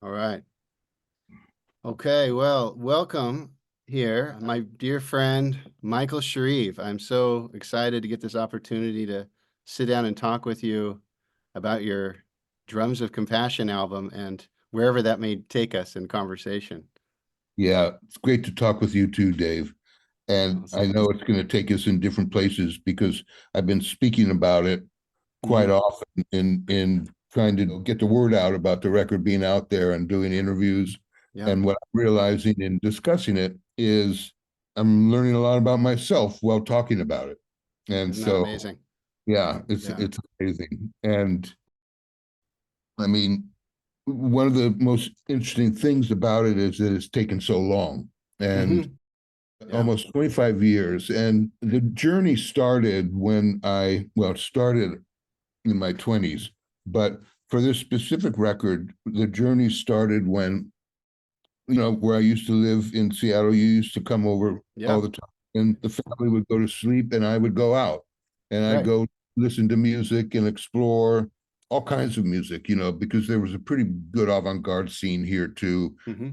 All right. Okay, well, welcome here, my dear friend, Michael Shrieve. I'm so excited to get this opportunity to sit down and talk with you about your Drums of Compassion album and wherever that may take us in conversation. Yeah, it's great to talk with you too, Dave. And I Awesome. know it's going to take us in different places because I've been speaking about it quite Hmm. often in trying to get the word out about the record being out there and doing interviews. Yeah, And what I'm realizing in discussing it is I'm learning a lot about myself while talking about it. And isn't that so, amazing? yeah, it's Yeah. it's amazing. And I mean, one of the most interesting things about it is that it's taken so long. And Hmm. Yeah. almost 25 years. And the journey started when it started in my 20s. But for this specific record, the journey started when, where I used to live in Seattle, you used to come over Yeah. all the time. And the family would go to sleep and I would go out and I'd Right. go listen to music and explore all kinds of music, because there was a pretty good avant-garde scene here too, Hmm.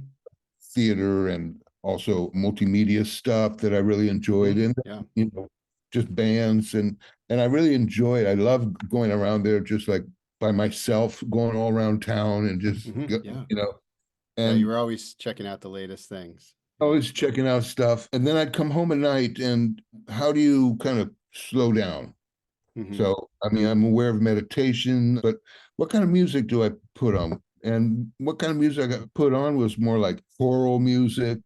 theater and also multimedia stuff that I really enjoyed, Hmm. and Yeah. just bands and I really enjoyed. I love going around there just like by myself, going all around town and just Hmm. Yeah. Yeah. You and were always checking out the latest things. Yeah. always checking out stuff. And then I'd come home at night, and how do you kind of slow down? Hmm. So, I mean, I'm aware of meditation, but what kind of music do I put on? And what kind of music I put on was more like choral music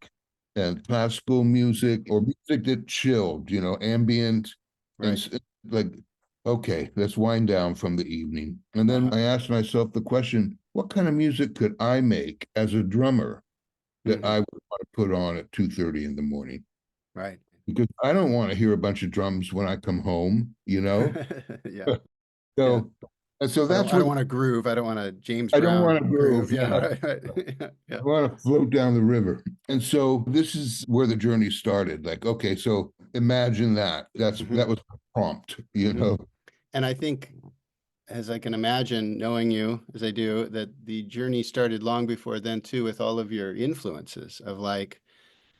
and classical music or music that chilled, ambient and Right. like, okay, let's wind down from the evening. And then Uh-huh. I asked myself the question, what kind of music could I make as a drummer that I Hmm. would want to put on at 2:30 in the morning? Right. Because I don't want to hear a bunch of drums when I come home. Yeah. Yeah. So, and so I that's don't what want to groove. I don't want to James I don't want Brown to groove. groove. Yeah. Yeah. Right. Right. Yeah. Yeah. I want to float down the river. And so this is where the journey started. Like, okay, so imagine that. Hmm. That was the prompt. Hmm. And I think, as I can imagine, knowing you as I do, that the journey started long before then too, with all of your influences of like,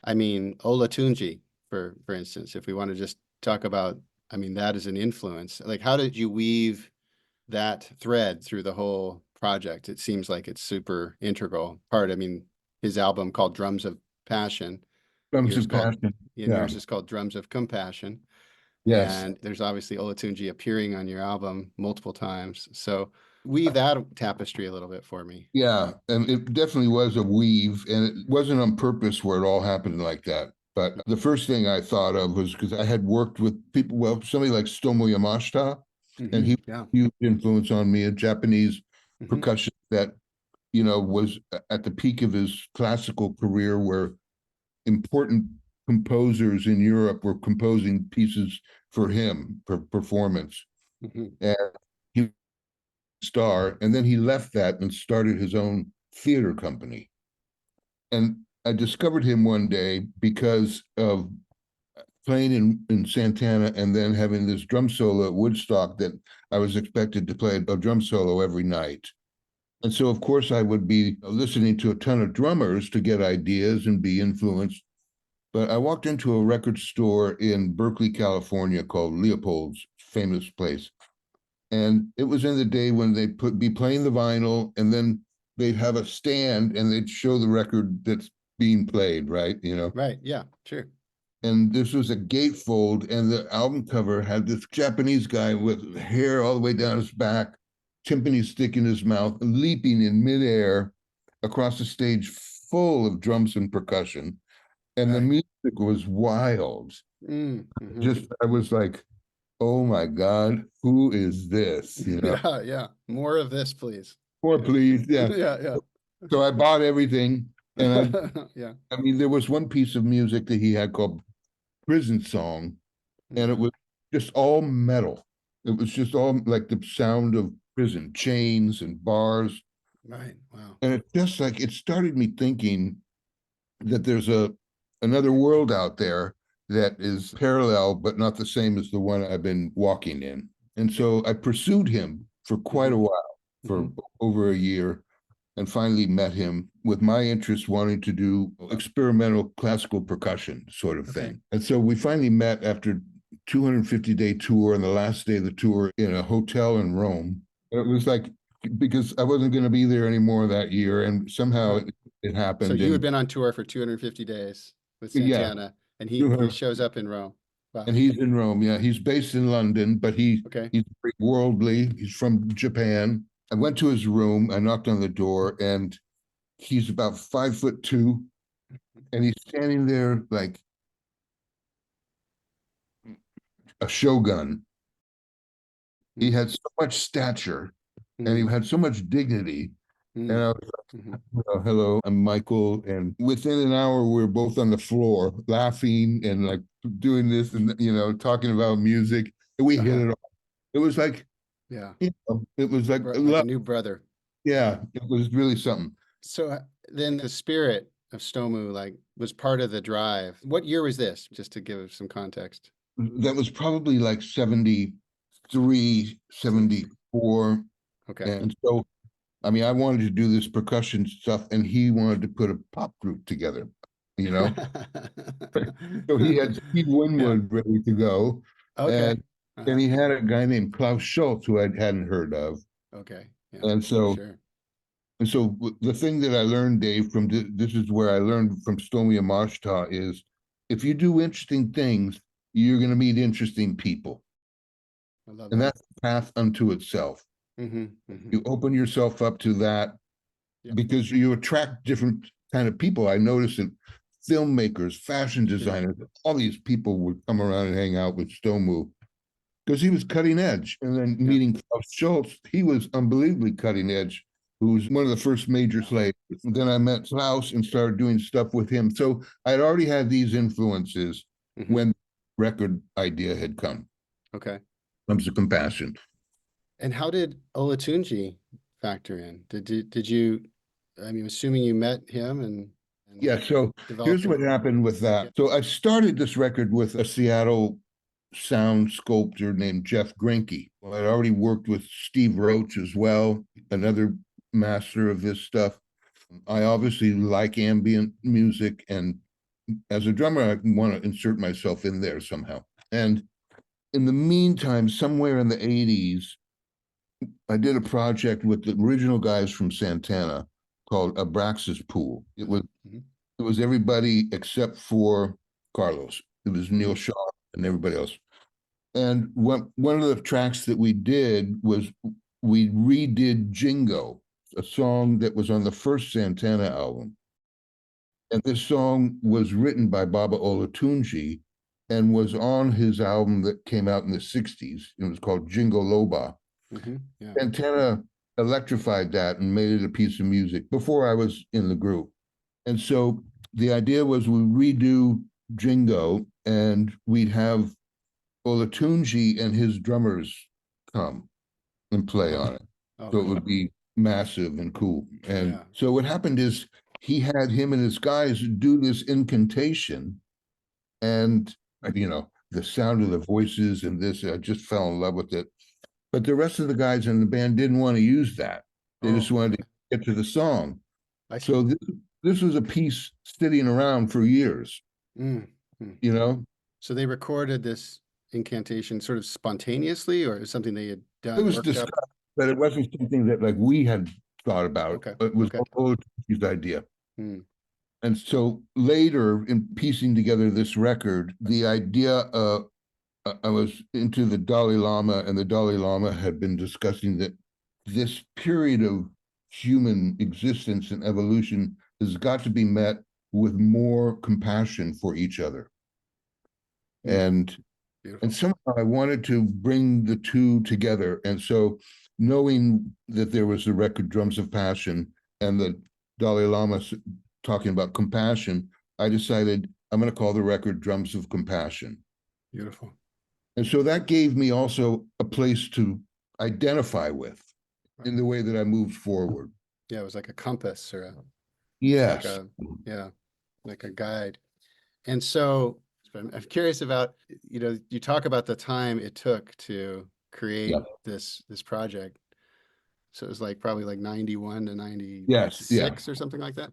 I mean, Olatunji, for instance, if we want to just talk about, I mean, that is an influence. Like, how did you weave that thread through the whole project? It seems like it's super integral part. I mean, his album called Drums of Passion, Comes yours to called, passion. and Yeah. yours is called Drums of Compassion. Yes. And there's obviously Olatunji appearing on your album multiple times. So weave that tapestry a little bit for me. Yeah. And it definitely was a weave, and it wasn't on purpose where it all happened like that. But the first thing I thought of was because I had worked with people, well, somebody like Stomo Yamashita, and he Hmm. was Yeah. a huge influence on me, a Japanese Hmm. percussion that was at the peak of his classical career, where important composers in Europe were composing pieces for him for performance. Hmm. And he was a star, and then he left that and started his own theater company. And I discovered him one day because of playing in Santana and then having this drum solo at Woodstock that I was expected to play a drum solo every night. And so, of course, I would be listening to a ton of drummers to get ideas and be influenced. But I walked into a record store in Berkeley, California called Leopold's, famous place. And it was in the day when they'd be playing the vinyl, and then they'd have a stand and they'd show the record that's being played, right? Right. Yeah. Sure. And this was a gatefold, and the album cover had this Japanese guy with hair all the way down his back, timpani stick in his mouth, leaping in midair across the stage full of drums and percussion. And the Right. music was wild. Mm-hmm. Just, I was like, oh my God, who is this? Yeah. Yeah. More of this, please. More Yeah. please. Yeah. Yeah. So I bought everything. And Yeah. I mean, there was one piece of music that he had called Prison Song, and it Hmm. was just all metal. It was just all like the sound of prison, chains and bars. Right. Wow. And it just like it started me thinking that there's another world out there that is parallel but not the same as the one I've been walking in. And so I pursued him for quite Hmm. a while, for Hmm. over a year. and finally met him with my interest wanting to do experimental classical percussion sort of Okay. thing. And so we finally met after 250-day tour, and the last day of the tour in a hotel in Rome. It was like, because I wasn't going to be there anymore that year, and somehow it So happened. you had And been on tour for 250 days with yeah, Santana, and he shows up in Rome. Wow. and he's in Rome. Yeah, he's based in London, but Okay. he's very worldly. He's from Japan. I went to his room. I knocked on the door, and he's about 5'2", and he's standing there like a shogun. He Mm, had so much stature, and he mm, had so much dignity. And mm, I was like, "Oh, hello, I'm Michael." And within an hour, we were both on the floor laughing and like doing this and, talking about music. And we hit uh-huh. it off. It was like, Yeah. it was like, Like a new brother. yeah, it was really something. So then the spirit of Stomu like was part of the drive. What year was this? Just to give some context. That was probably like 73, 74. Okay. And so, I mean, I wanted to do this percussion stuff, and he wanted to put a pop group together, you know? So he had Steve Yeah. Winwood ready to go. Okay. And Uh-huh. then he had a guy named Klaus Schultz who I hadn't heard of. Okay. Yeah, And for so, sure. the thing that I learned, Dave, from this is where I learned from Stomy and Mashta is if you do interesting things, you're going to meet interesting people. I love And that. that's the path unto itself. Mm-hmm. Mm-hmm. You open yourself up to that Yeah. because you attract different kind of people. I noticed that filmmakers, fashion designers, all these people would come around and hang out with Stomu because he was cutting edge. And then Yeah. meeting Klaus Schultz, he was unbelievably cutting edge, who was one of the first major slaves. Then I met Klaus and started doing stuff with him. So I'd already had these influences Mm-hmm. when record idea had come. Okay. Comes to compassion. And how did Olatunji factor in? Did you, I mean, assuming you met him and Yeah, so developed here's it? what happened with Yeah. that. So I started this record with a Seattle sound sculptor named Jeff Grinke. Well, I'd already worked with Steve Roach as well, another master of this stuff. I obviously like ambient music, and as a drummer, I want to insert myself in there somehow. And in the meantime, somewhere in the 80s, I did a project with the original guys from Santana called Abraxas Pool. Mhm. It was everybody except for Carlos. It was Neil Mhm. Shaw and everybody else. And one of the tracks that we did was we redid Jingo, a song that was on the first Santana album. And this song was written by Baba Olatunji and was on his album that came out in the 60s. It was called Jingo Loba. Mhm. Yeah. Santana electrified that and made it a piece of music before I was in the group. And so the idea was we redo Jingo and we'd have Olatunji and his drummers come and play on it. Oh, So it cool. would be massive and cool. And Yeah. so what happened is he had him and his guys do this incantation, and the sound of the voices and this, I just fell in love with it. But the rest of the guys in the band didn't want to use that. They just Oh, wanted okay. to get to the song. I So see. this was a piece sitting around for years, Mm, mm. you know. So they recorded this incantation sort of spontaneously, or is something they had It done, was worked up? discussed, but it wasn't something that like we had thought about. Okay. It was Okay. his idea. Mm, And so later, in piecing together this record, the idea I was into the Dalai Lama, and the Dalai Lama had been discussing that this period of human existence and evolution has got to be met with more compassion for each other. mm. And Beautiful. somehow I wanted to bring the two together. And so, knowing that there was the record Drums of Passion and the Dalai Lama talking about compassion, I decided I'm going to call the record Drums of Compassion. Beautiful. And so that gave me also a place to identify with Right. in the way that I moved forward. Yeah, it was like a compass or like Yes. a, yeah, like a guide. And so I'm curious about, you talk about the time it took to create Yeah. this project. So it was like probably like 91 to Yes. Yeah. 96 or something like that.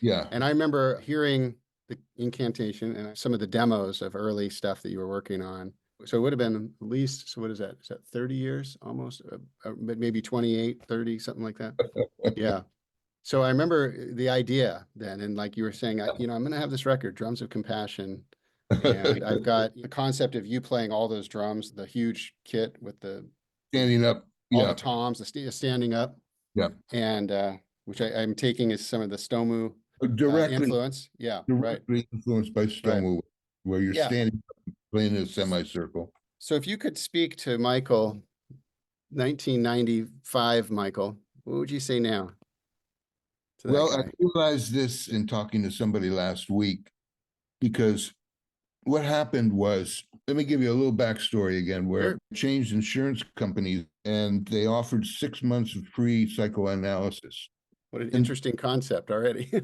Yeah. And I remember hearing the incantation and some of the demos of early stuff that you were working on. So it would have been at least, so what is that? Is that 30 years almost? But maybe 28, 30, something like that. Yeah. So I remember the idea then, and like you were saying, I'm going to have this record, Drums of Compassion, and I've got the concept of you playing all those drums, the huge kit with Standing up. all the Yeah. toms, standing up, Yeah. and which I'm taking as some of the Stomu Directly influence. Yeah, right, directly influenced by right. Stomu, where you're Yeah. standing up playing in a semicircle. So if you could speak to Michael, 1995, Michael, what would you say now to that Well, I guy? realized this in talking to somebody last week because what happened was, let me give you a little backstory again, where Sure. I changed insurance companies and they offered 6 months of free psychoanalysis. What an And interesting concept already. I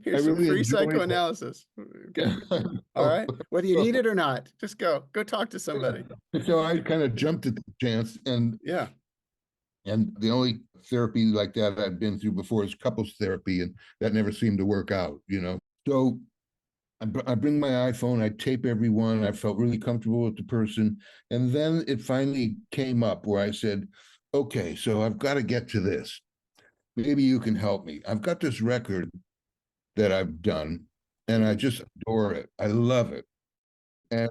Here's some really free enjoyed psychoanalysis. Okay. it. All right. Whether you need it or not, just go talk to somebody. So I kind of jumped at the chance, Yeah. and the only therapy like that I'd been through before is couples therapy, and that never seemed to work out. So I bring my iPhone, I tape everyone. I felt really comfortable with the person. And then it finally came up where I said, okay, so I've got to get to this. Maybe you can help me. I've got this record that I've done, and I just adore it. I love it. And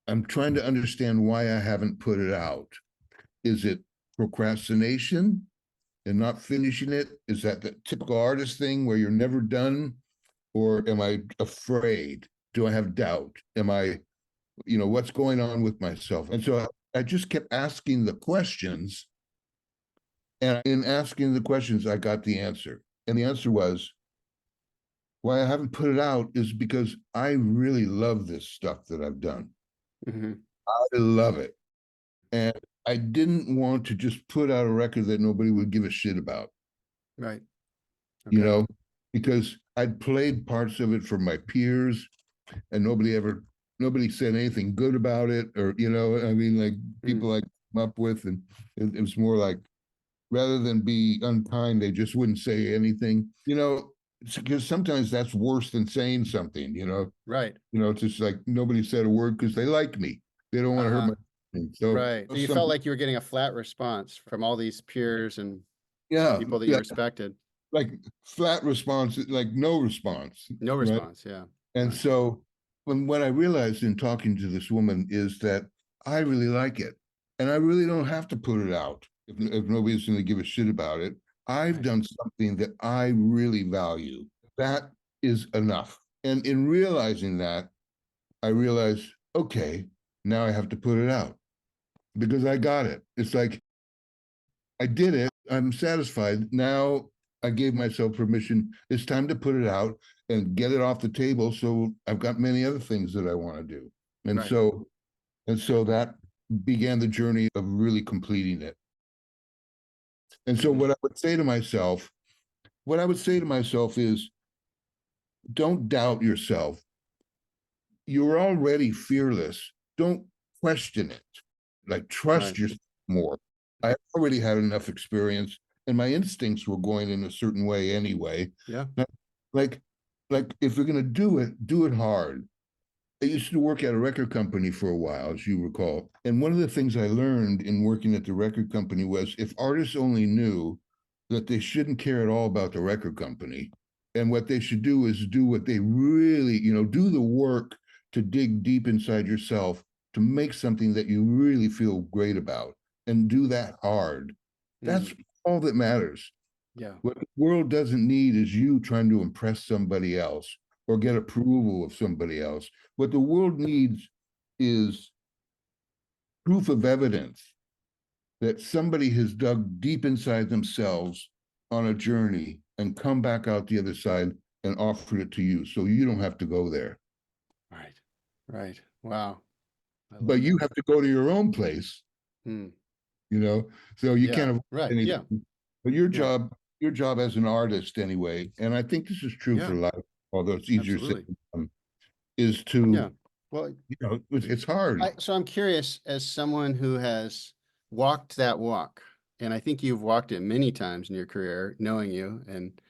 I'm trying to understand why I haven't put it out. Is it procrastination and not finishing it? Is that the typical artist thing where you're never done? Or am I afraid? Do I have doubt? Am I, what's going on with myself? And so I just kept asking the questions. And in asking the questions, I got the answer. And the answer was, why I haven't put it out is because I really love this stuff that I've done. Hmm. I love it. And I didn't want to just put out a record that nobody would give a shit about, Right. you Okay. know, because I'd played parts of it for my peers and nobody said anything good about it, or I mean, like Mm. people I come up with, and it was more like, rather than be unkind, they just wouldn't say anything, because sometimes that's worse than saying something. Right. It's just like nobody said a word because they like me, they don't want to hurt Uh-huh. my feelings. So Right. So you some felt like you were getting a flat response from all these peers and yeah, people that you yeah, respected. like flat response, like no response, No right? response. Yeah. And Right. so when what I realized in talking to this woman is that I really like it. And I really don't have to put it out if nobody's going to give a shit about it. I've Right. done something that I really value. That is enough. And in realizing that, I realized, okay, now I have to put it out because I got it. It's like I did it. I'm satisfied. Now I gave myself permission. It's time to put it out and get it off the table. So I've got many other things that I want to do. And Right. so that began the journey of really completing it. And so Mhm. what I would say to myself is don't doubt yourself. You're already fearless. Don't question it. Like Right. trust yourself more. I already had enough experience and my instincts were going in a certain way anyway. Yeah. Like like if you're gonna do it hard. I used to work at a record company for a while, as you recall. And one of the things I learned in working at the record company was if artists only knew that they shouldn't care at all about the record company, and what they should do is do what they really, do the work to dig deep inside yourself to make something that you really feel great about and do that hard. That's Mm. all that matters. Yeah. What the world doesn't need is you trying to impress somebody else or get approval of somebody else. What the world needs is proof of evidence that somebody has dug deep inside themselves on a journey and come back out the other side and offered it to you. So you don't have to go there. Right. Right. Wow. I But love you that. have to go to your own place, Hmm. you know. So you Yeah. can't avoid Right. Yeah. anything. But Yeah. your job as an artist anyway, and I think this is true for Yeah. life, although it's easier said Absolutely. than done, is Yeah. to, Well, it's hard. so I'm curious, as someone who has walked that walk, and I think you've walked it many times in your career, knowing you. And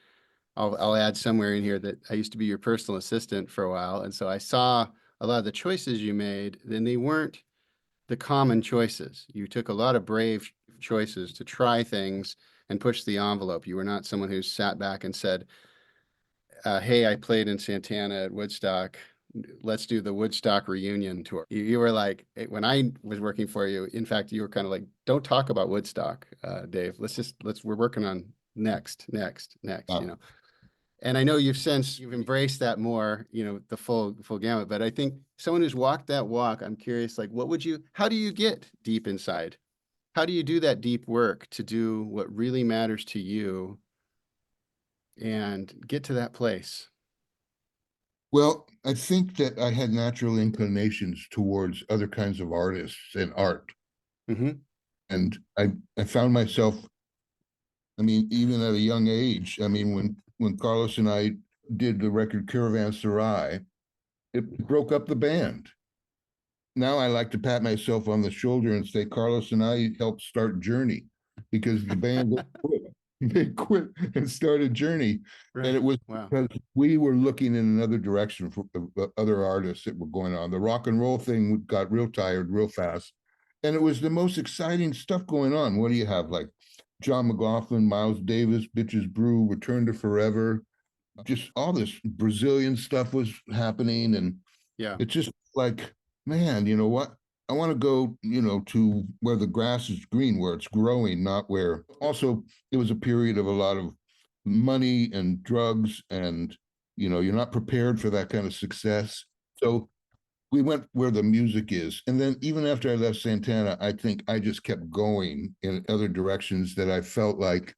I'll add somewhere in here that I used to be your personal assistant for a while, and so I saw a lot of the choices you made. Then they weren't the common choices. You took a lot of brave choices to try things and push the envelope. You were not someone who sat back and said, "Hey, I played in Santana at Woodstock. Let's do the Woodstock reunion tour." You were like, when I was working for you, in fact, you were kind of like, "Don't talk about Woodstock, Dave. We're working on next, Wow. And I know you've embraced that more, the full gamut. But I think someone who's walked that walk, I'm curious, like, how do you get deep inside? How do you do that deep work to do what really matters to you and get to that place? Well, I think that I had natural inclinations towards other kinds of artists and art. Mm-hmm. And I found myself, I mean, even at a young age, I mean, when Carlos and I did the record Caravanserai, it broke up the band. Now I like to pat myself on the shoulder and say, Carlos and I helped start Journey because the band quit. They quit and started Journey. And Right. it was Wow. because we were looking in another direction for other artists that were going on. The rock and roll thing got real tired real fast. And it was the most exciting stuff going on. What do you have? Like John McLaughlin, Miles Davis, Bitches Brew, Return to Forever. Just all this Brazilian stuff was happening. And Yeah. it's just like, man, you know what? I want to go, to where the grass is green, where it's growing, not where. Also, it was a period of a lot of money and drugs, and you're not prepared for that kind of success. So we went where the music is. And then even after I left Santana, I think I just kept going in other directions that I felt like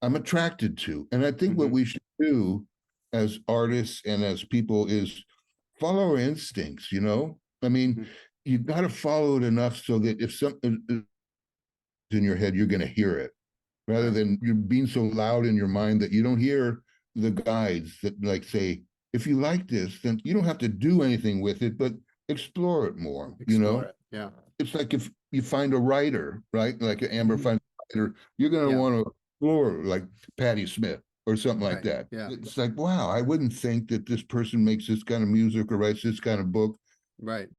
I'm attracted to. And I think what Mm-hmm. we should do as artists and as people is follow our instincts. I mean, Mm-hmm. you got to follow it enough so that if something is in your head, you're going to hear it rather Right. than you're being so loud in your mind that you don't hear the guides that like say, if you like this, then you don't have to do anything with it, but explore it more. Explore it. Yeah. It's like if you find a writer, right? Like Amber Mm-hmm. finds a writer, you're going to Yeah. want to explore like Patti Smith or something like Right. that. Yeah. It's like, wow, I wouldn't think that this person makes this kind of music or writes this kind of book. Right.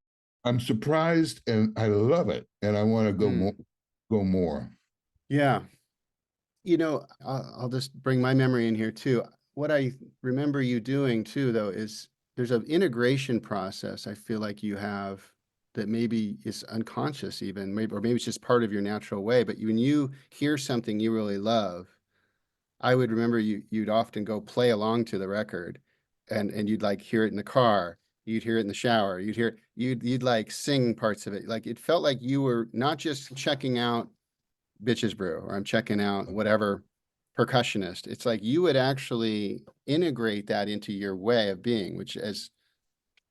I'm surprised and I love it, and I want to go more. Mm. Go more. Yeah. I'll just bring my memory in here too. What I remember you doing too, though, is there's an integration process I feel like you have that maybe is unconscious even, maybe, or maybe it's just part of your natural way. But when you hear something you really love, I would remember you'd often go play along to the record, and you'd like hear it in the car, you'd hear it in the shower, you'd like sing parts of it. Like it felt like you were not just checking out Bitches Brew or I'm checking out whatever percussionist. It's like you would actually integrate that into your way of being, which as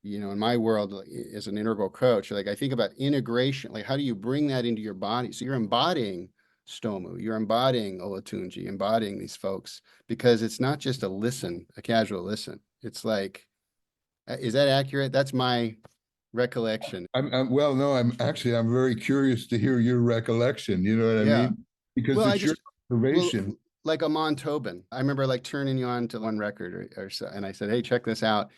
in my world as an integral coach, like I think about integration, like how do you bring that into your body? So you're embodying Stomu, you're embodying Olatunji, embodying these folks because it's not just a casual listen. It's like, is that accurate? That's my recollection. Well, no, I'm very curious to hear your recollection. You know what I Yeah. mean? Because Well, I it's your just well, observation. like Amon Tobin. I remember like turning you on to one record or so, and I said, "Hey, check this out."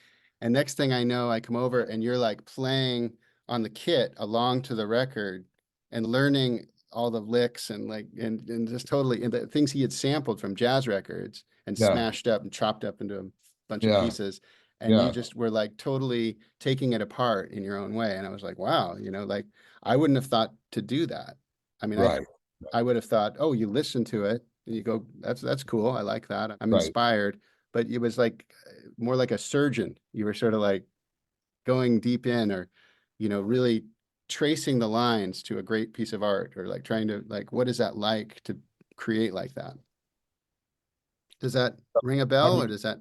And next thing I know, I come over and you're like playing on the kit along to the record and learning all the licks and like and just totally and the things he had sampled from jazz records and Yeah, smashed up and chopped up into a bunch of yeah, pieces. And you yeah. just were like totally taking it apart in your own way. And I was like, wow, like I wouldn't have thought to do that. I mean, Right, I would have thought, oh, you listen to it and you go, that's cool. I like that. I'm right. inspired. But it was like more like a surgeon. You were sort of like going deep in or, really tracing the lines to a great piece of art or like trying to like, what is that like to create like that? Does that ring a I bell or mean, does that?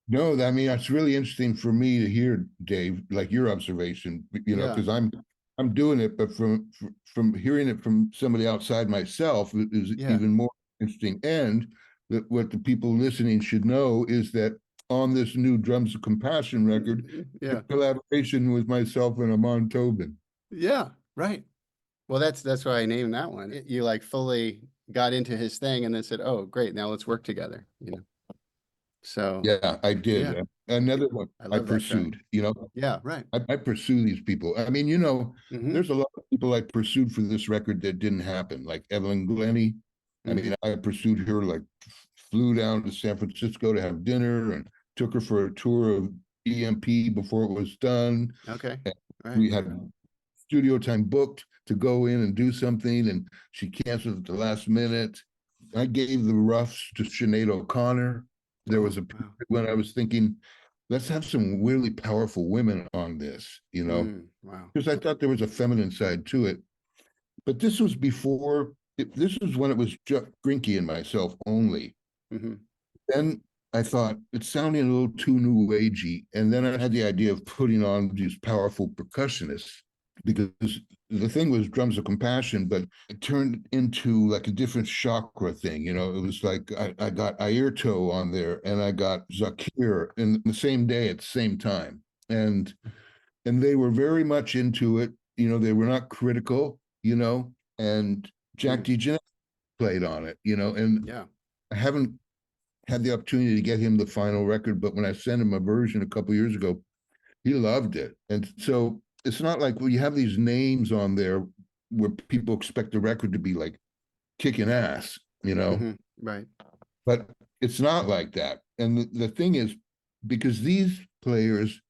no, I mean that's really interesting for me to hear, Dave, like your observation. Yeah. Because I'm doing it, but from hearing it from somebody outside myself is Yeah. even more interesting. And that what the people listening should know is that on this new Drums of Compassion record, the Yeah. collaboration with myself and Amon Tobin. Yeah. Right. Well, that's why I named that one. You like fully got into his thing and then said, "Oh, great, now let's work together." So Yeah, I did. yeah, Another one I I love that track. pursued, you know, Yeah, right. I pursue these people. I mean, you know, Mm-hmm. there's a lot of people I pursued for this record that didn't happen, like Evelyn Glennie. I Mm-hmm. mean, I pursued her, like flew down to San Francisco to have dinner and took her for a tour of EMP before it was done. Okay. And Right. we had studio time booked to go in and do something, and she canceled at the last minute. I gave the roughs to Sinead O'Connor. There was Oh, a period wow. when I was thinking, let's have some really powerful women on this, you know, Wow. because I thought there was a feminine side to it. But this was before, this was when it was just Grinky and myself only. Mm-hmm. Then I thought it's sounding a little too new agey. And then I had the idea of putting on these powerful percussionists because the thing was drums of compassion, but it turned into like a different chakra thing. You know, it was like I got Ayrto on there and I got Zakir in the same day at the same time. And they were very much into it. You know, they were not critical, you know, and Jack Mm. DeJohnette played on it, you know, and Yeah. I haven't had the opportunity to get him the final record, but when I sent him a version a couple years ago, he loved it. And so it's not like you have these names on there where people expect the record to be like kicking ass, you know, Mm-hmm. Right. but it's not like that. And the thing is, because these players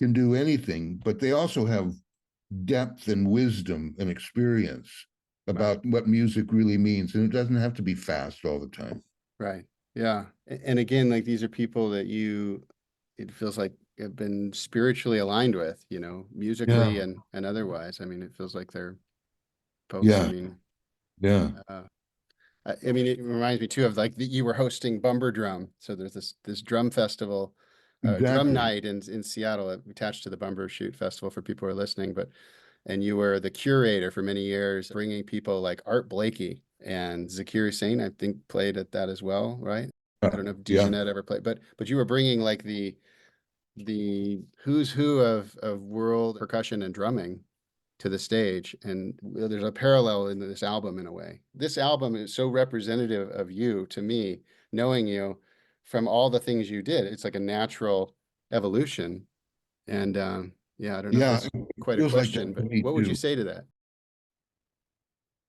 can do anything, but they also have depth and wisdom and experience Right. about what music really means. And it doesn't have to be fast all the time. Right. Yeah. And again, like these are people that it feels like have been spiritually aligned with, musically Yeah. and otherwise. I mean, it feels like they're folks, I Yeah. mean, Yeah. uh, I mean, it reminds me too of like you were hosting Bumber Drum. So there's this drum festival, drum Exactly. night in Seattle attached to the Bumber Shoot Festival for people who are listening. And you were the curator for many years, bringing people like Art Blakey and Zakir Hussain, I think played at that as well, right? I don't know if Yeah. DeJohnette ever played, but you were bringing like the who's who of world percussion and drumming to the stage, and there's a parallel in this album in a way. This album is so representative of you to me, knowing you from all the things you did. It's like a natural evolution, and yeah, I don't know if Yeah. that's It quite a feels like question, that to but me what would you too. say to that?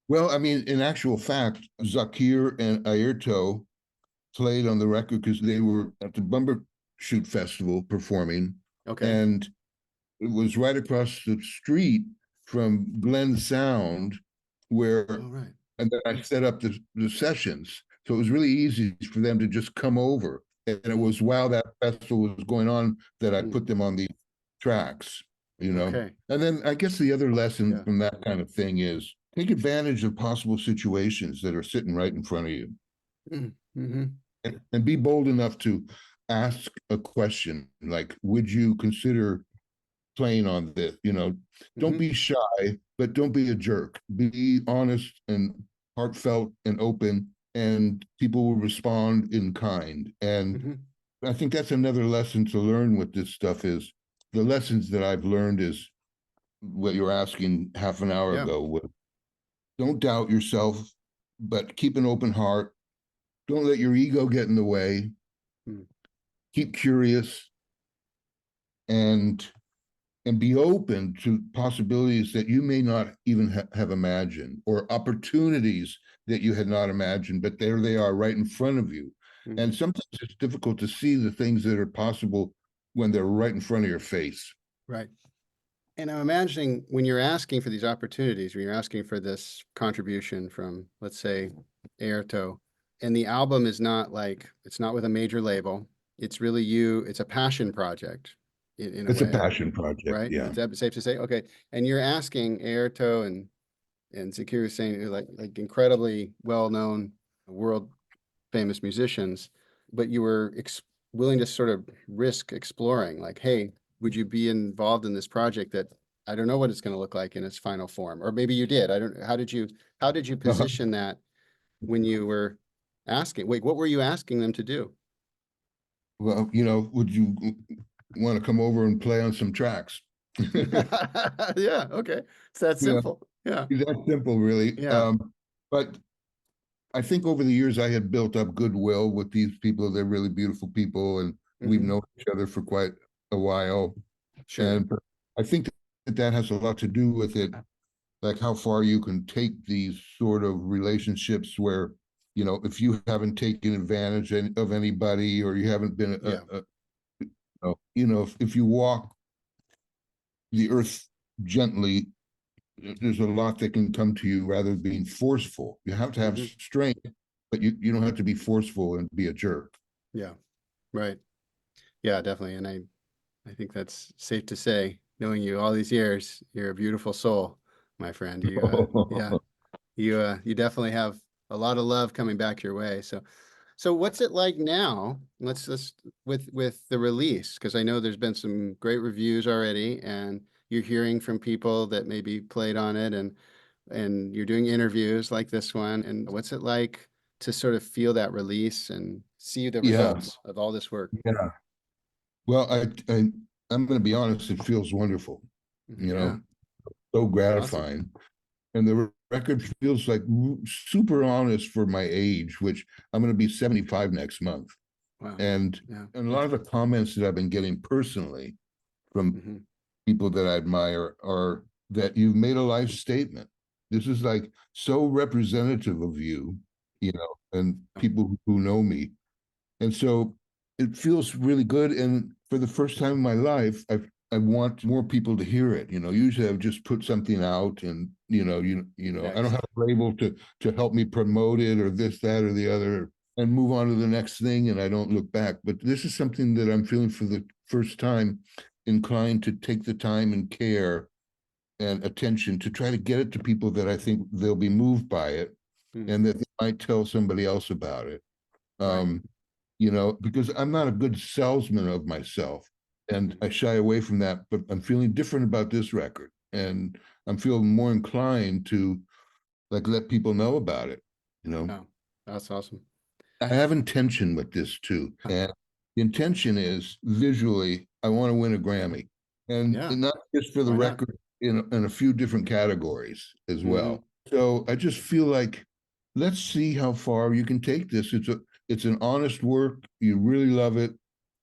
Well, I mean, in actual fact, Zakir and Ayrto played on the record because they were at the Bumbershoot Festival performing, Okay. and it was right across the street from Glen Sound, where All right. and then I set up the sessions. So it was really easy for them to just come over. And it Mm, was while that festival was going on that I mm. put them on the tracks, you know. Okay. And then I guess the other lesson Yeah. from that kind of thing is take advantage of possible situations that are sitting right in front of you Mm, mm-hmm. and be bold enough to ask a question like, would you consider playing on this? You know, don't Mm-hmm. be shy, but don't be a jerk. Be honest and heartfelt and open, and people will respond in kind. And Mm-hmm. I think that's another lesson to learn with this stuff is the lessons that I've learned is what you're asking half an hour Yeah. ago. Don't doubt yourself, but keep an open heart. Don't let your ego get in the way. Mm, Keep curious and and be open to possibilities that you may not even have imagined or opportunities that you had not imagined, but there they are right in front of you. mm-hmm. And sometimes it's difficult to see the things that are possible when they're right in front of your face. Right. And I'm imagining when you're asking for these opportunities, when you're asking for this contribution from, let's say, Airto, and the album is not like, it's not with a major label. It's really you, it's a passion project in a It's a way, passion project. right? Yeah. Is that safe to say? Okay. And you're asking Airto and Zakir Hussain, who like incredibly well-known, world famous musicians, but you were willing to sort of risk exploring, like, hey, would you be involved in this project that I don't know what it's going to look like in its final form, or maybe you did. I don't. How did you position that when you were asking? Wait, what were you asking them to do? Well, you know, would you want to come over and play on some tracks? Yeah. Okay. It's that Yeah, simple. Yeah. it's that simple, really. Yeah. But I think over the years I had built up goodwill with these people. They're really beautiful people, and we've Hmm. known each other for quite a while. Sure. And I think that that has a lot to do with it, like how far you can take these sort of relationships where, if you haven't taken advantage of anybody, or you haven't been Yeah. if you walk the earth gently, there's a lot that can come to you rather than being forceful. You have to have Hmm. strength, but you don't have to be forceful and be a jerk. Yeah. Right. Yeah, definitely. And I think that's safe to say, knowing you all these years, you're a beautiful soul, my friend. Yeah, you definitely have a lot of love coming back your way. So what's it like now? Let's with the release, because I know there's been some great reviews already, and you're hearing from people that maybe played on it, and you're doing interviews like this one. And what's it like to sort of feel that release and see the Yeah, results of all this work? yeah. Well, I'm going to be honest. It feels wonderful. Mhm. You Yeah, know, so awesome. gratifying. And the record feels like super honest for my age, which I'm going to be 75 next month. Wow. And Yeah. and a lot of the comments that I've been getting personally from Hmm. people that I admire are that you've made a life statement. This is like so representative of you, and people who know me. And so it feels really good. And for the first time in my life, I want more people to hear it. Usually I've just put something out, and I don't Next. have a label to help me promote it or this, that, or the other, and move on to the next thing, and I don't look back. But this is something that I'm feeling for the first time inclined to take the time and care and attention to try to get it to people that I think they'll be moved by it, Mm, and that they might tell somebody else about it. right. Um, because I'm not a good salesman of myself, and I Mhm. shy away from that, but I'm feeling different about this record, and I'm feeling more inclined to like let people know about it. You know, Oh, that's awesome. I have intention with this too, Huh. and the intention is visually, I want to win a Grammy, Yeah, and not just for the why not? record, in a few different categories as Hmm. well. So I just feel like let's see how far you can take this. It's an honest work. You really love it,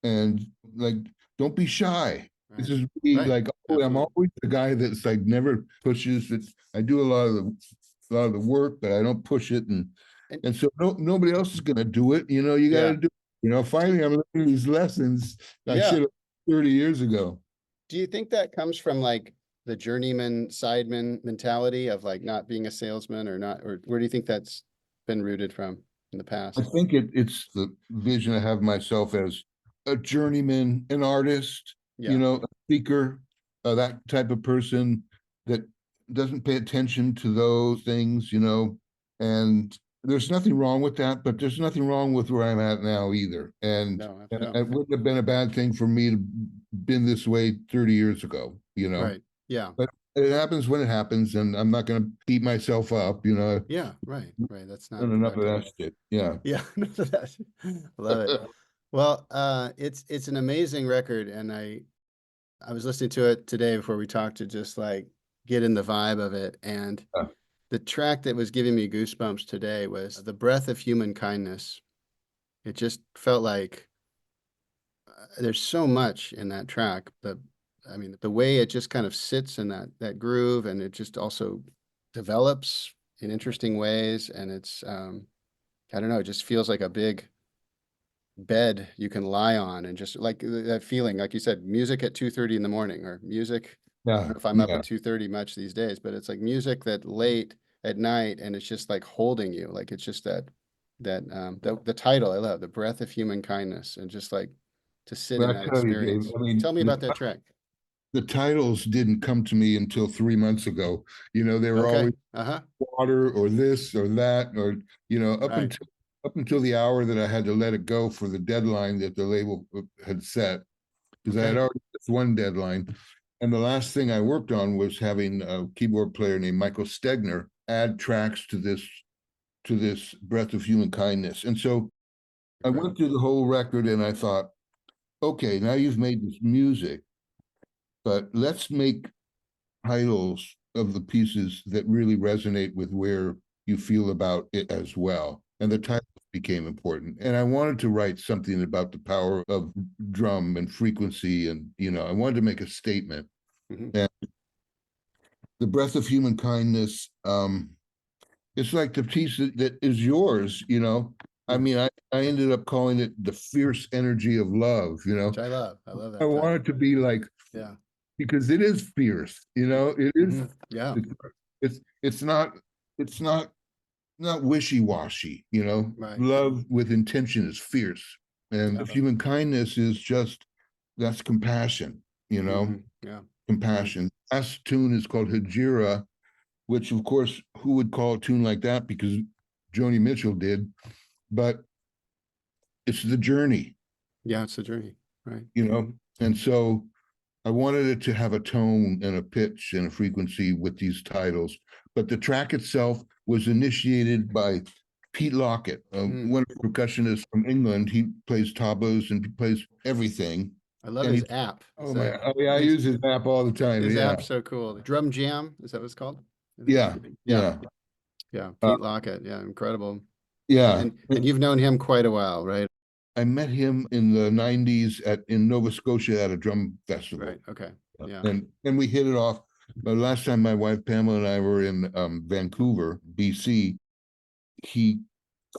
and like don't be shy. This Right. is really Right. like, oh, I'm Absolutely. always the guy that's like never pushes. It's I do a lot of the work, but I don't push it, and And and so nobody else is going to do it. You got to yeah. do. Do, Finally, I'm learning these lessons I should yeah. have 30 years ago. Do you think that comes from like the journeyman sideman mentality of like not being a salesman or not, or where do you think that's been rooted from in the I past? think it's the vision I have myself as a journeyman, an artist, Yeah. a speaker, that type of person that doesn't pay attention to those things, and there's nothing wrong with that, but there's nothing wrong with where I'm at now either. And, No, and no. it wouldn't have been a bad thing for me to been this way 30 years ago, Right. Yeah. but it happens when it happens, and I'm not going to beat myself up, Yeah. Right. Right. That's not and enough of productive. that shit. Yeah. Yeah. That's, love it. Well, it's an amazing record, and I was listening to it today before we talked to just like get in the vibe of it. And the track that was giving me goosebumps today was The Breath of Human Kindness. It just felt like there's so much in that track. I mean, the way it just kind of sits in that groove, and it just also develops in interesting ways. And I don't know, it just feels like a big bed you can lie on, and just like that feeling, like you said, music at 2:30 in the morning, or music. I don't Yeah. know if I'm up Yeah. at 2:30 much these days, but it's like music that late at night, and it's just like holding you. Like it's just the title I love, The Breath of Human Kindness, and just like to sit in Well, that I tell you, Dave, experience. I mean, Tell me about that track. the titles didn't come to me until 3 months ago. They were Okay. always Uh-huh. water or this or that, or, up Right. until the hour that I had to let it go for the deadline that the label had set, because I had Okay. already missed one deadline. And the last thing I worked on was having a keyboard player named Michael Stegner add tracks to this Breath of Human Kindness. And so I Incredible. went through the whole record and I thought, okay, now you've made this music, but let's make titles of the pieces that really resonate with where you feel about it as well. and the title became important. And I wanted to write something about the power of drum and frequency, and I wanted to make a statement. Mhm. And the breath of human kindness, it's like the piece that is yours. I Mm. mean, I ended up calling it the fierce energy of love. Which I love. I love I that want title. it to be like, Yeah. because it is fierce. It is. Yeah. It's it's not it's not wishy-washy. Right. Love with intention is fierce, and Yeah. human kindness is just, that's compassion. Yeah. Right. Compassion. Last tune is called Hajira, which of course, who would call a tune like that? Because Joni Mitchell did, but it's the journey. Yeah. It's a journey. Right. And so I wanted it to have a tone and a pitch and a frequency with these titles. But the track itself was initiated by Pete Lockett, Mm. one percussionist from England. He plays tablas and he plays everything. I love And his he, app. oh my, oh yeah, I use his app all the time. His Yeah, app's so cool. Drum Jam, is that what it's called? I think. yeah, Yeah. yeah, Yeah. uh, Pete Lockett. Yeah. Incredible. yeah. And you've known him quite a while, right? I met him in the '90s in Nova Scotia at a drum festival, Right. Okay. Yeah. and we hit it off. The last time my wife Pamela and I were in Vancouver, BC, he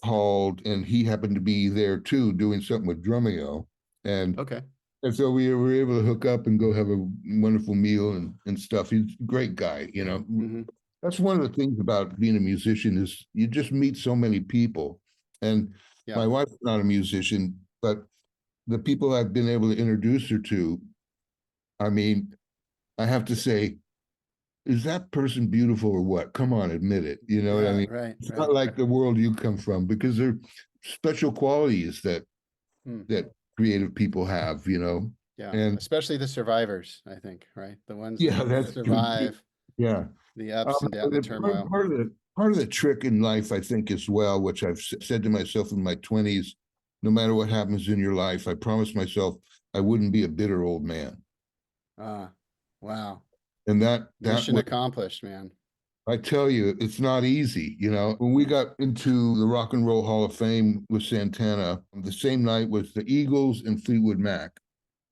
called, and he happened to be there too, doing something with Drumeo, and Okay. and so we were able to hook up and go have a wonderful meal and stuff. He's a great guy. Hmm. That's one of the things about being a musician is you just meet so many people. And Yeah. my wife's not a musician, but the people I've been able to introduce her to, I mean, I have to say, is that person beautiful or what? Come on, admit it. You know what I Yeah. mean? Right. It's not Right. like the world you come from, because they're special qualities that Hmm. that creative people have, Yeah. and Especially the survivors, I think, right? The ones yeah, that that's true too. survive Yeah. the ups and downs, the turmoil. Part of the trick in life, I think, as well, which I've said to myself in my 20s, no matter what happens in your life, I promised myself I wouldn't be a bitter old man. Ah, wow. And that Mission was, accomplished, man. I tell you, it's not easy. When we got into the Rock and Roll Hall of Fame with Santana, the same night was the Eagles and Fleetwood Mac.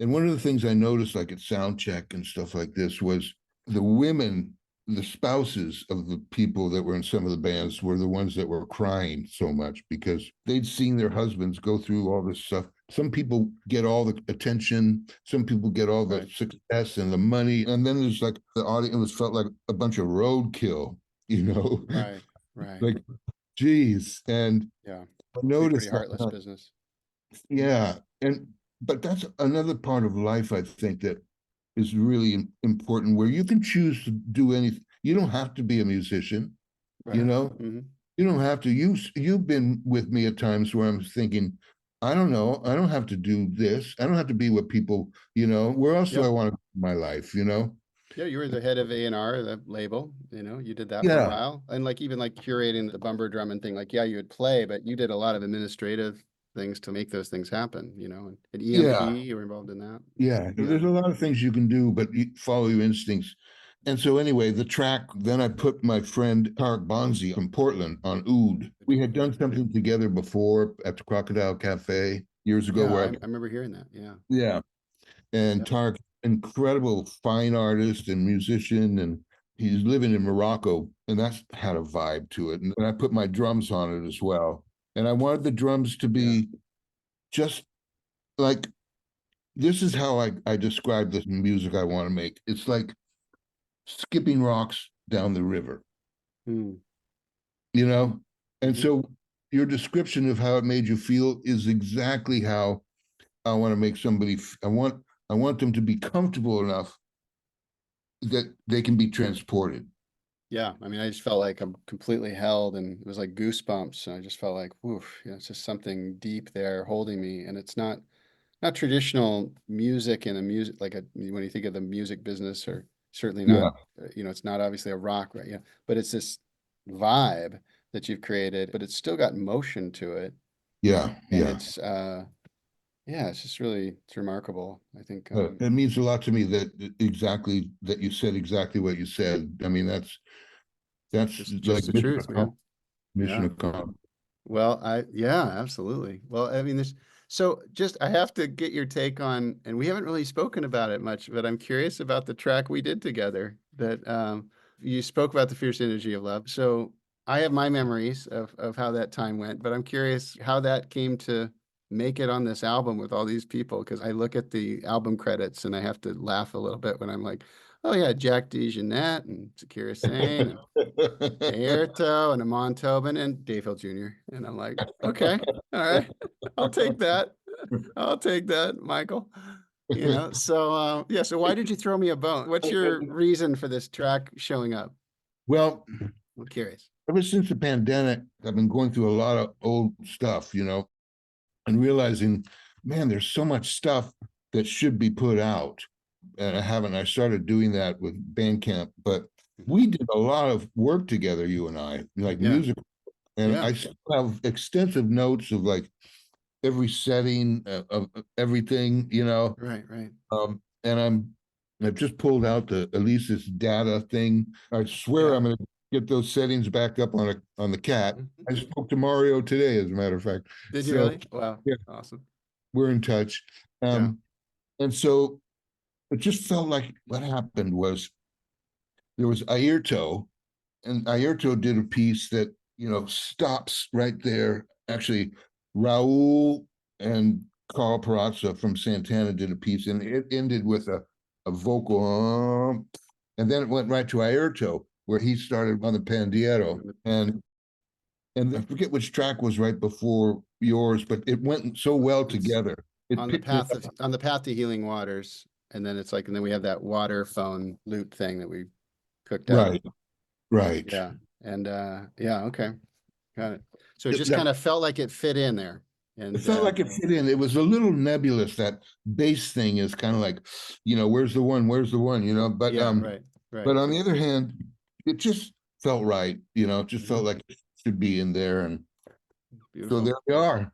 And one of the things I noticed, like at sound check and stuff like this, was the women, the spouses of the people that were in some of the bands were the ones that were crying so much because they'd seen their husbands go through all this stuff. Some people get all the attention, some people get all the Right. success and the money. And then there's like the audience felt like a bunch of roadkill, you know, Right. Right. like, geez. And Yeah. I Can be pretty noticed heartless that, business. yeah. But that's another part of life, I think, that is really important, where you can choose to do anything. You don't have to be a musician, you Right. know. Hmm. You don't have to. You've been with me at times where I'm thinking, I don't know, I don't have to do this. I don't have to be what people, where else do I Yep. want to go in my life? Yeah, you were the head of A&R, the label, you did that for a Yeah, while. And like even like curating the bumper drum and thing, like yeah, you would play, but you did a lot of administrative things to make those things happen, and EMP, yeah, you were involved in that. yeah. Yeah. There's a lot of things you can do, but you follow your instincts. And so anyway, the track, then I put my friend Tarek Bonzi from Portland on oud. We had done something together before at the Crocodile Cafe years ago Yeah, where I remember hearing that. Yeah. yeah. And Yeah. Tarek, incredible fine artist and musician, and he's living in Morocco, and that's had a vibe to it. And I put my drums on it as well. And I wanted the drums to Yeah. be just like, this is how I describe the music I want to make. It's like skipping rocks down the river, Hmm. you know? And Hmm. so your description of how it made you feel is exactly how I want to make somebody. I want them to be comfortable enough that they can be transported. Yeah. I mean, I just felt like I'm completely held and it was like goosebumps. And I just felt like, woof, it's just something deep there holding me. And it's not traditional music and a music like when you think of the music business or certainly not Yeah, it's not obviously a rock, right? Yeah, but it's this vibe that you've created, but it's still got motion to it, yeah, and yeah. it's yeah, it's just really it's remarkable, I think. It means a lot to me that you said exactly what you said. I mean, that's Just like the truth, man. mission Yeah. accomplished. Well, yeah, absolutely. Well, I mean, so just, I have to get your take on, and we haven't really spoken about it much, but I'm curious about the track we did together that, you spoke about the fierce energy of love. So I have my memories of how that time went, but I'm curious how that came to make it on this album with all these people. Because I look at the album credits and I have to laugh a little bit when I'm like, oh yeah, Jack DeJohnette and Sakira Sane and Airto and Amon Tobin and Dave Hill Jr. And I'm like, okay, all right, I'll take that. I'll take that, Michael. So yeah, so why did you throw me a bone? What's your reason for this track showing up? Well, I'm curious. ever since the pandemic, I've been going through a lot of old stuff, and realizing, man, there's so much stuff that should be put out. And I haven't. I started doing that with Bandcamp, but Mhm. we did a lot of work together, you and I, like Yeah, music. And yeah, I still have extensive notes of like every setting of everything, right, right. And I've just pulled out the Elisa's data thing. I swear Yeah. I'm gonna get those settings back up on the cat. Mhm. I spoke to Mario today, as a matter of fact. Did you So really? Wow, yeah, awesome. we're in touch. Yeah. And so it just felt like what happened was there was Ayrto, and Ayrto did a piece that stops right there. Actually, Raul and Carl Perazza from Santana did a piece, and it ended with a vocal, and then it went right to Ayrto, where he started on the pandiero, and I forget which track was right before yours, but it went so well It's together. It picked it up. on the path to healing waters, and then it's like, and then we have that water phone loop thing that we cooked up. Right, right. Yeah. And yeah, okay. Got it. So it just kind That of felt like it fit in there. it And felt like it fit in. It was a little nebulous. That bass thing is kind of like, where's the one? Where's the one? But yeah, right, right. but on the other hand, it just felt right. It just Mhm. felt like it should be in there, and so Beautiful. there we are.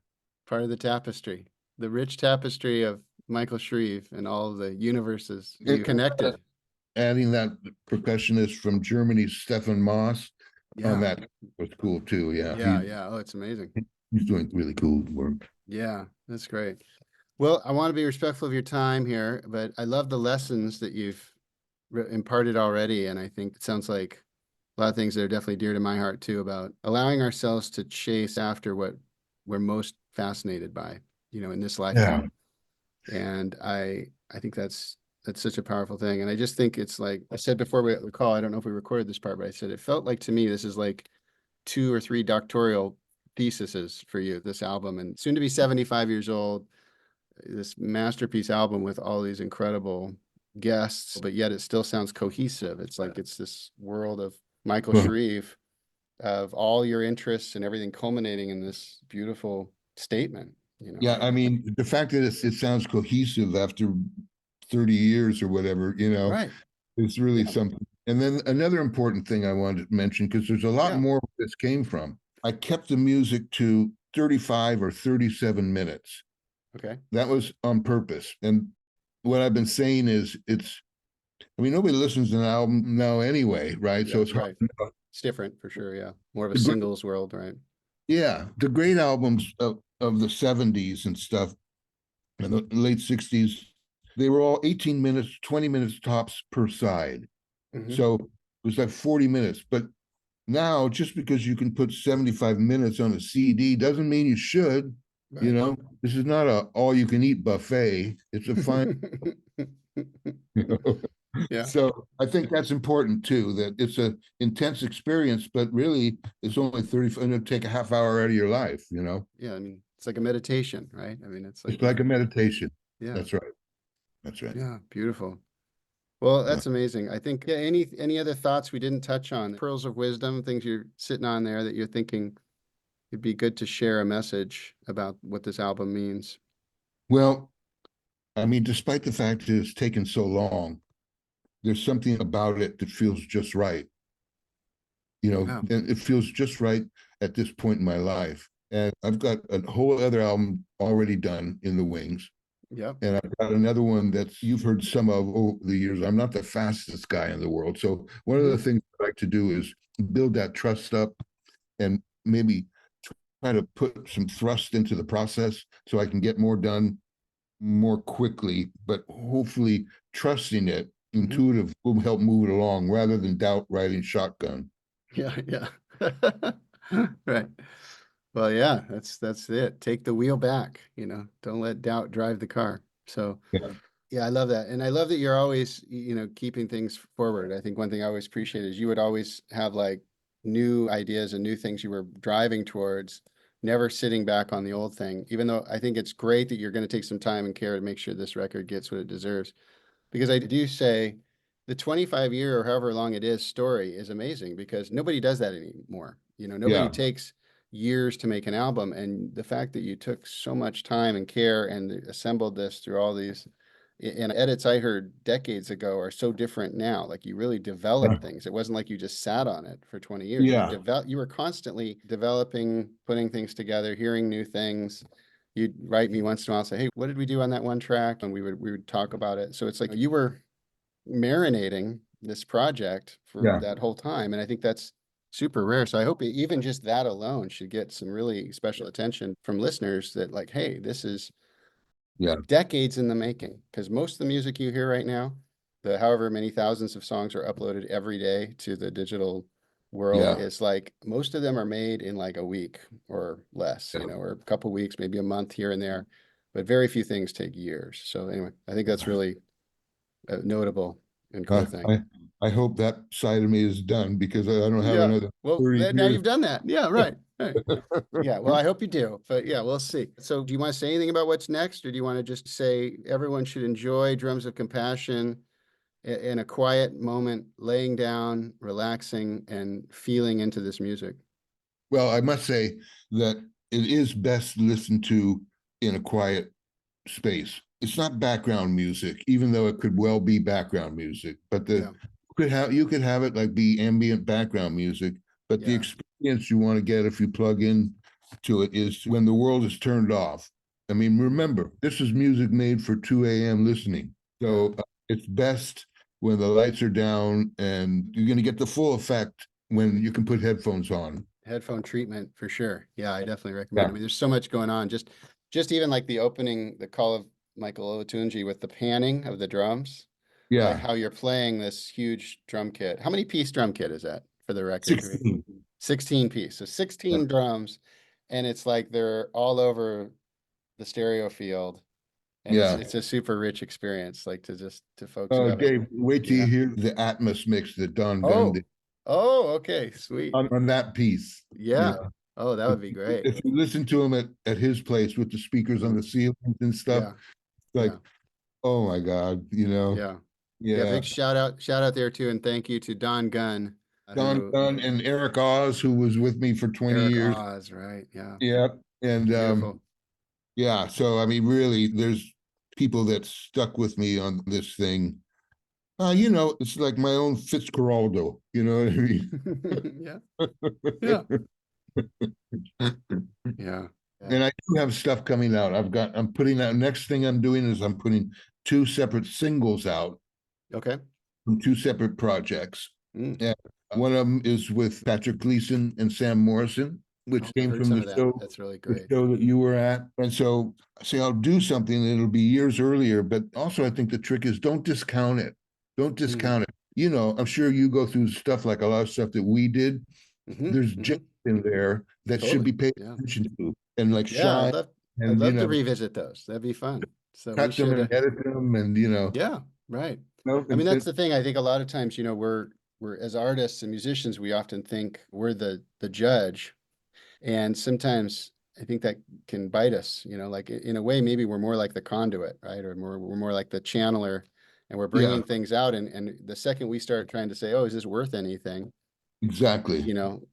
Part of the tapestry, the rich tapestry of Michael Shrieve and all of the universes you And connected. adding that percussionist from Germany, Stefan Moss, on Yeah, that was cool too. Yeah, yeah, yeah. Oh, it's amazing. he's doing really cool work. Yeah, that's great. Well, I want to be respectful of your time here, but I love the lessons that you've imparted already. And I think it sounds like a lot of things that are definitely dear to my heart too, about allowing ourselves to chase after what we're most fascinated by, in this Yeah, lifetime. And I think that's such a powerful thing. And I just think it's like I said before we call, I don't know if we recorded this part, but I said it felt like to me this is like two or three doctoral theses for you, this album, and soon to be 75 years old, this masterpiece album with all these incredible guests, but yet it still sounds cohesive. It's like it's this world of Michael well, Shrieve, of all your interests and everything culminating in this beautiful statement, yeah. I mean, the fact that it sounds cohesive after 30 years or whatever, Right. is really Yeah. something. And then another important thing I wanted to mention, because there's a lot Yeah. more where this came from. I kept the music to 35 or 37 minutes. Okay. That was on purpose. And what I've been saying is I mean, nobody listens to an album now anyway, right? So Yeah. it's hard. Right. It's different for sure. Yeah. More of a The great, singles world, right? yeah, the great albums of the 70s and stuff and the late 60s, they were all 18 minutes, 20 minutes tops per side. Hmm. So it was like 40 minutes. But now, just because you can put 75 minutes on a CD doesn't mean you should. Right. This is not a all you can eat buffet. It's a fine, you know. Yeah. So I think that's important too, that it's a intense experience, but really it's only 30, and it'll take a half hour out of your life. Yeah. I mean, it's like a meditation, right? I mean, it's It's like, like a meditation. yeah. That's right. That's right. Yeah. Beautiful. Well, Yeah. that's amazing. I think, yeah, any other thoughts we didn't touch on? Pearls of wisdom, things you're sitting on there that you're thinking it'd be good to share a message about what this album means. Well, I mean, despite the fact that it's taken so long, there's something about it that feels just right. Yeah. And it feels just right at this point in my life. And I've got a whole other album already done in the wings. Yep. And I've got another one that you've heard some of over the years. I'm not the fastest guy in the world. So one of Hmm. the things I like to do is build that trust up and maybe try to put some thrust into the process so I can get more done more quickly, but hopefully trusting it Mhm. intuitive will help move it along rather than doubt riding shotgun. Yeah, yeah. Right. Well, yeah, that's it. Take the wheel back, Don't let doubt drive the car. So, Yeah. yeah, I love that. And I love that you're always, keeping things forward. I think one thing I always appreciate is you would always have like new ideas and new things you were driving towards, never sitting back on the old thing, even though I think it's great that you're going to take some time and care to make sure this record gets what it deserves. Because I do say the 25-year or however long it is story is amazing because nobody does that anymore. Nobody Yeah. takes years to make an album. And the fact that you took so much time and care and assembled this through all these and edits I heard decades ago are so different now. Like you really developed things. It wasn't like you just sat on it for 20 years. Yeah. You were constantly developing, putting things together, hearing new things. You'd write me once in a while, say, "Hey, what did we do on that one track?" And we would talk about it. So it's like you were marinating this project for Yeah. that whole time, and I think that's super rare. So I hope even just that alone should get some really special attention from listeners that like, hey, this is Yeah. decades in the making. Because most of the music you hear right now, the however many thousands of songs are uploaded every day to the digital world, Yeah. is like most of them are made in like a week or less, Yeah. or a couple weeks, maybe a month here and there. But very few things take years. So anyway, I think that's really a notable and cool Uh, thing. I I hope that side of me is done because I don't have Yeah. another Well, 30 now years. you've done that. Yeah, right. Right. Yeah, well, I hope you do. But yeah, we'll see. So, do you want to say anything about what's next, or do you want to just say everyone should enjoy Drums of Compassion in a quiet moment, laying down, relaxing, and feeling into this music? Well, I must say that it is best listened to in a quiet space. It's not background music, even though it could well be background music. But the Yeah. you could have it like be ambient background music. But the Yeah. experience you want to get if you plug in to it is when the world is turned off. I mean, remember, this is music made for 2 a.m. listening. Yeah. So it's best when the lights are down and you're going to get the full effect when you can put headphones on. Headphone treatment for sure. Yeah, I definitely recommend. I Yeah. mean, there's so much going on. Just even like the opening, the call of Michael Olatunji with the panning of the drums, like Yeah. how you're playing this huge drum kit. How many piece drum kit is that for the record? 16. 16 piece. So Yeah. 16 drums, and it's like they're all over the stereo field, and it's Yeah. it's a super rich experience, like to folks who Oh, haven't. Dave, wait till you Yeah. hear the Atmos mix that Don Gunn Oh, did oh, okay, sweet. on that piece. You Yeah. know, Oh, that would be great. if you listen to him at his place with the speakers on Mhm. the ceilings and stuff, Yeah. like, Yeah. oh my God, Yeah. Yeah. yeah. Big shout out there too. And thank you to Don Gunn, Don who Gunn and Eric Oz, who was with me for 20 Eric years. Oz, right? Yeah. Yeah. And Beautiful. yeah, so I mean, really, there's people that stuck with me on this thing. It's like my own Fitzcarraldo, you know what Yeah. Yeah. I mean? Yeah. Yeah. And I do have stuff coming out. I'm putting out, next thing I'm doing is I'm putting two separate singles out Okay. from two separate projects. Mm. And one of them is with Patrick Gleason and Sam Morrison, Oh, which I've came heard from some the of that. show, That's really the great. show that you were at. And so I say I'll do something that'll be years earlier, but also I think the trick is don't discount it. Don't Mm. discount it. I'm sure you go through stuff like a lot of stuff that we did. Hmm. There's gems Hmm. in there that should Totally. be paid Yeah. attention to and like Yeah. shine I'd and love to revisit those. That'd be fun. So we cut them should, and edit them and yeah, right. no, I mean, and, that's the thing. I think a lot of times, we're as artists and musicians, we often think we're the judge. And sometimes I think that can bite us, like in a way, maybe we're more like the conduit, right? Or we're more like the channeler, and we're yeah, bringing things out. And the second we start trying to say, oh, is this worth anything? exactly.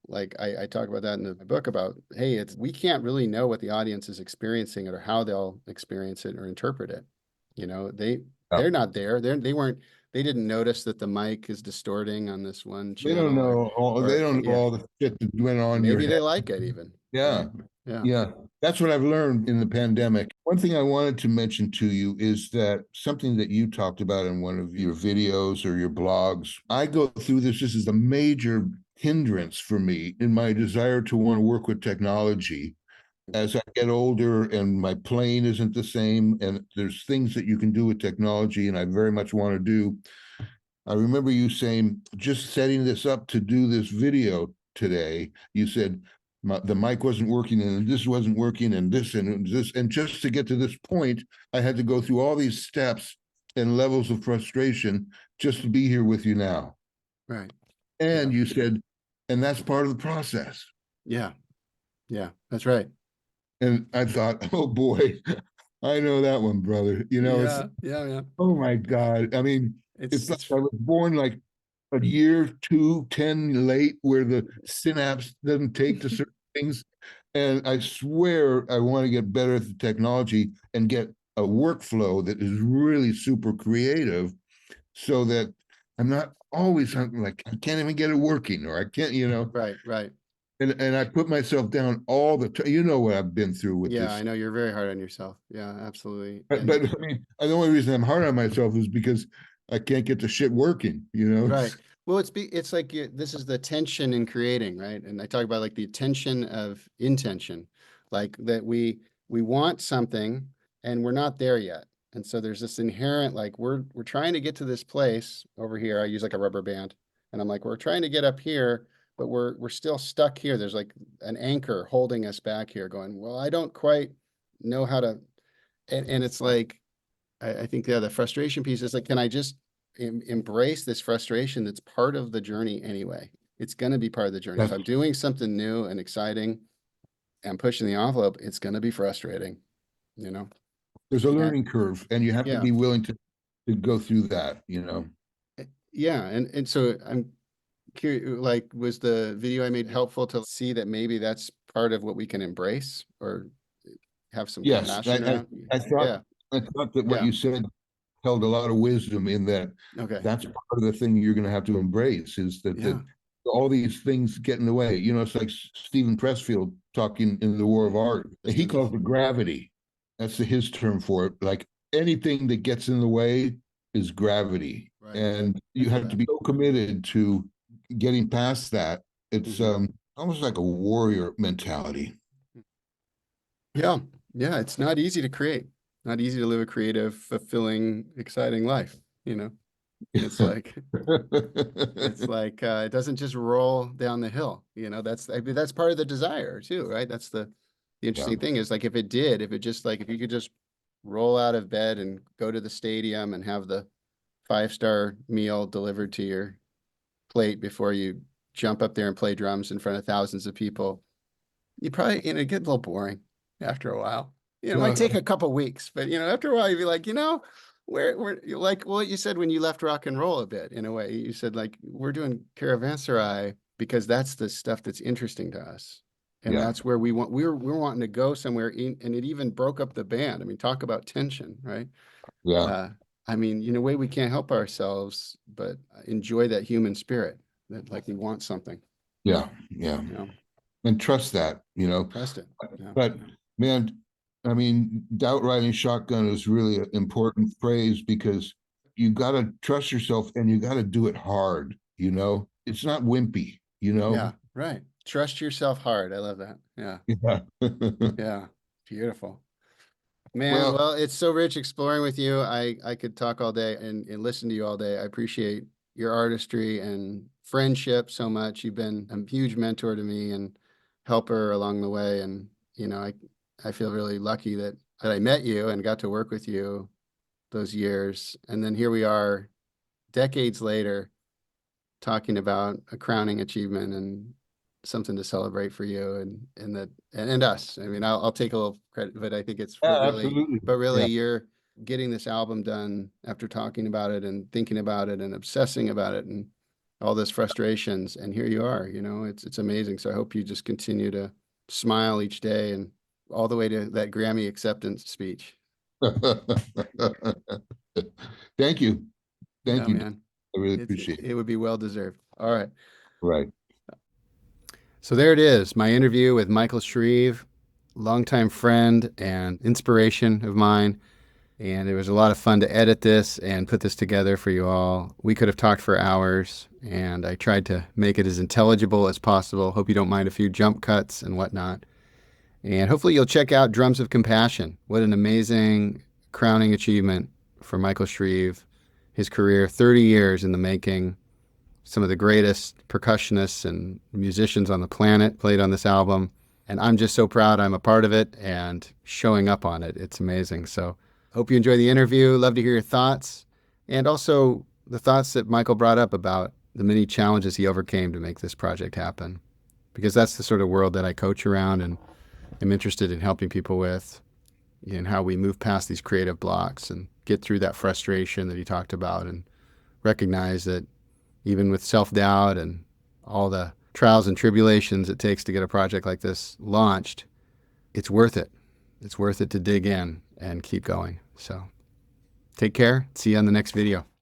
Like I talk about that in the book about, hey, we can't really know what the audience is experiencing or how they'll experience it or interpret it. Yeah. They're not there. They didn't notice that the mic is distorting on this one They don't channel know they or don't know yeah, all the shit that went on in your maybe head. they like it even, Yeah. right? Yeah. Yeah. That's what I've learned in the pandemic. One thing I wanted to mention to you is that something that you talked about in one of your videos or your blogs. I go through this. This is a major hindrance for me in my desire to want to work with technology. As I get older and my plane isn't the same, and there's things that you can do with technology, and I very much want to do. I remember you saying, just setting this up to do this video today, you said the mic wasn't working and this wasn't working and this and this. And just to get to this point, I had to go through all these steps and levels of frustration just to be here with you now. Right. Yeah. And you said, and that's part of the process. Yeah. Yeah. That's right. And I thought, oh boy, I know that one, brother. It's, Yeah. Yeah. Yeah. oh my God. I mean, it's like It's I was born like a year, 10 late, where the synapse doesn't take to certain things. And I swear I want to get better at the technology and get a workflow that is really super creative so that I'm not always like, I can't even get it working, or I can't. right. Right. And I put myself down all the time. You know what I've been through with Yeah. I this. know you're very hard on yourself. Yeah. Absolutely. But I mean, the only reason I'm hard on myself is because I can't get the shit working. Right. Well, it's like this is the tension in creating, right? And I talk about like the tension of intention, like that we want something and we're not there yet. And so there's this inherent like we're trying to get to this place over here. I use like a rubber band, and I'm like we're trying to get up here, but we're still stuck here. There's like an anchor holding us back here, going, well, I don't quite know how to, and it's like I think the frustration piece is like, can I just embrace this frustration that's part of the journey anyway? It's going to be part of the journey. If That's I'm doing something new and exciting and pushing the envelope, it's going to be frustrating, you know? there's a And learning curve, and you have to yeah, be willing to go through that. yeah. And so I'm curious, like, was the video I made helpful to see that maybe that's part of what we can embrace or have some Yes, compassion around? I thought Yeah. I thought that what Yeah. you said held a lot of wisdom in that. Okay. That's part of the thing you're going to have to embrace is that Yeah. all these things get in the way. It's like Stephen Pressfield talking in The War of Art. He Distance. calls it gravity. That's his term for it. Like anything that gets in the way is gravity, Right. and I you feel have to that. be so committed to getting past that. It's Mhm. almost like a warrior mentality. Yeah. Yeah. It's not easy to create, not easy to live a creative, fulfilling, exciting life, you know? It's like, it doesn't just roll down the hill, I mean, that's part of the desire too, right? That's the Yeah, interesting thing is like, if it just like, if you could just roll out of bed and go to the stadium and have the 5-star meal delivered to your plate before you jump up there and play drums in front of thousands of people, you probably, get a little boring after a while. It might yeah, take a couple weeks, but after a while you'd be like, where you like what you said when you left rock and roll a bit in a way. You said like we're doing caravanserai because that's the stuff that's interesting to us. And yeah, that's where we're wanting to go somewhere and it even broke up the band. I mean, talk about tension, right? yeah, Uh, I mean, in a way we can't help ourselves, but enjoy that human spirit that like we want something, yeah. you know, And trust that. trust it. Yeah. But man, I mean, doubt riding shotgun is really an important phrase because you got to trust yourself and you got to do it hard. It's not wimpy. Yeah, right. Trust yourself hard. I love that. Yeah. Yeah. Yeah. Beautiful. Man, Well, well, it's so rich exploring with you. I could talk all day and listen to you all day. I appreciate your artistry and friendship so much. You've been a huge mentor to me and helper along the way. And, I feel really lucky that I met you and got to work with you those years. And then here we are decades later talking about a crowning achievement and something to celebrate for you and us. I mean, I'll take a little credit, but I think it's yeah, absolutely. but really Yeah. you're getting this album done after talking about it and thinking about it and obsessing about it and all those frustrations. And here you are, it's amazing. So I hope you just continue to smile each day and all the way to that Grammy acceptance speech. Thank you. Thank Yeah, you. man. I really It's appreciate it. it would be well deserved. All right. Right. So there it is, my interview with Michael Shrieve, longtime friend and inspiration of mine. And it was a lot of fun to edit this and put this together for you all. We could have talked for hours, and I tried to make it as intelligible as possible. Hope you don't mind a few jump cuts and whatnot. And hopefully you'll check out Drums of Compassion. What an amazing crowning achievement for Michael Shrieve. His career, 30 years in the making. Some of the greatest percussionists and musicians on the planet played on this album. And I'm just so proud I'm a part of it and showing up on it. It's amazing. So hope you enjoy the interview. Love to hear your thoughts. And also the thoughts that Michael brought up about the many challenges he overcame to make this project happen. Because that's the sort of world that I coach around and am interested in helping people with, and how we move past these creative blocks and get through that frustration that he talked about, and recognize that even with self-doubt and all the trials and tribulations it takes to get a project like this launched, it's worth it. It's worth it to dig in and keep going. So take care. See you on the next video.